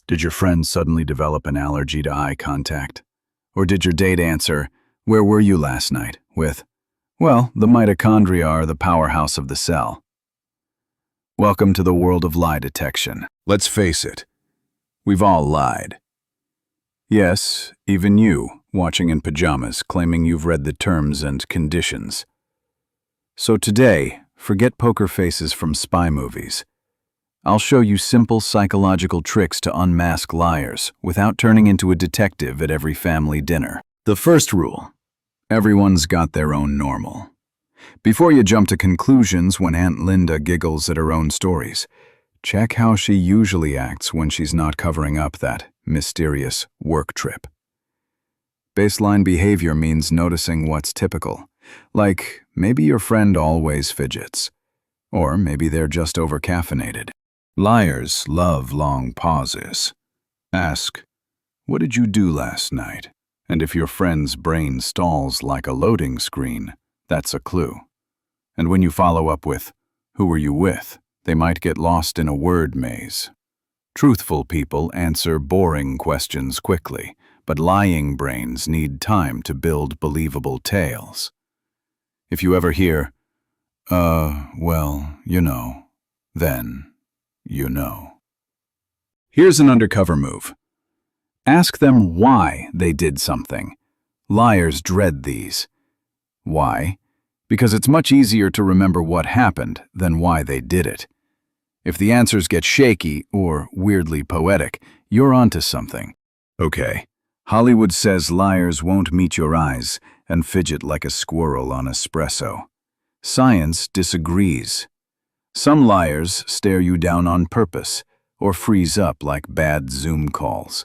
Did your friend suddenly develop an allergy to eye contact? Or did your date answer, "Where were you last night?" with, "Well, the mitochondria are the powerhouse of the cell"? Welcome to the world of lie detection. Let's face it, we've all lied. Yes, even you, watching in pajamas, claiming you've read the terms and conditions. So today, forget poker faces from spy movies. I'll show you simple psychological tricks to unmask liars without turning into a detective at every family dinner. The first rule: everyone's got their own normal. Before you jump to conclusions when Aunt Linda giggles at her own stories, check how she usually acts when she's not covering up that mysterious work trip. Baseline behavior means noticing what's typical, like maybe your friend always fidgets, or maybe they're just overcaffeinated. Liars love long pauses. Ask, "What did you do last night?" And if your friend's brain stalls like a loading screen, that's a clue. And when you follow up with, "Who were you with?" they might get lost in a word maze. Truthful people answer boring questions quickly, but lying brains need time to build believable tales. If you ever hear, well, you know, then you know. Here's an undercover move. Ask them why they did something. Liars dread these. Why? Because it's much easier to remember what happened than why they did it. If the answers get shaky or weirdly poetic, you're onto something. Okay, Hollywood says liars won't meet your eyes and fidget like a squirrel on espresso. Science disagrees. Some liars stare you down on purpose or freeze up like bad Zoom calls.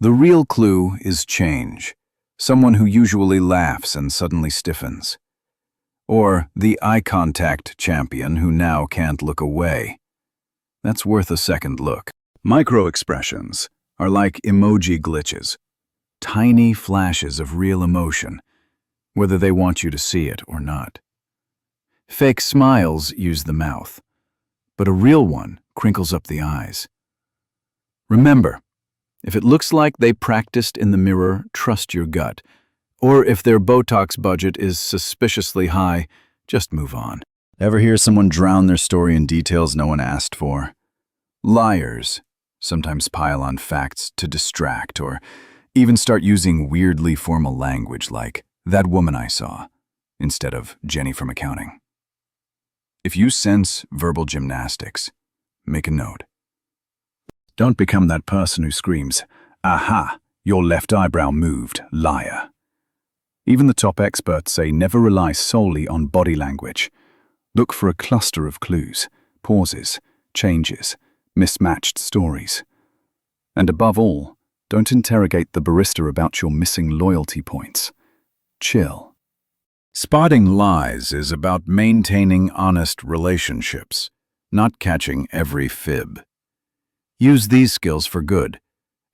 The real clue is change. Someone who usually laughs and suddenly stiffens. Or the eye contact champion who now can't look away. That's worth a second look. Micro-expressions are like emoji glitches, tiny flashes of real emotion, whether they want you to see it or not. Fake smiles use the mouth, but a real one crinkles up the eyes. Remember, if it looks like they practiced in the mirror, trust your gut. Or if their Botox budget is suspiciously high, just move on. Ever hear someone drown their story in details no one asked for? Liars sometimes pile on facts to distract or even start using weirdly formal language like, "that woman I saw," instead of "Jenny from accounting." If you sense verbal gymnastics, make a note. Don't become that person who screams, "Aha, your left eyebrow moved, liar." Even the top experts say never rely solely on body language. Look for a cluster of clues, pauses, changes, mismatched stories. And above all, don't interrogate the barista about your missing loyalty points. Chill. Spotting lies is about maintaining honest relationships, not catching every fib. Use these skills for good,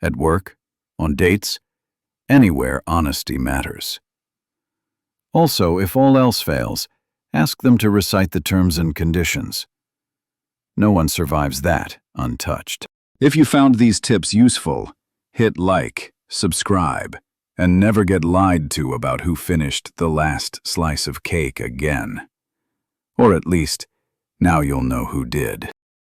at work, on dates, anywhere honesty matters. Also, if all else fails, ask them to recite the terms and conditions. No one survives that untouched. If you found these tips useful, hit like, subscribe, and never get lied to about who finished the last slice of cake again. Or at least, now you'll know who did.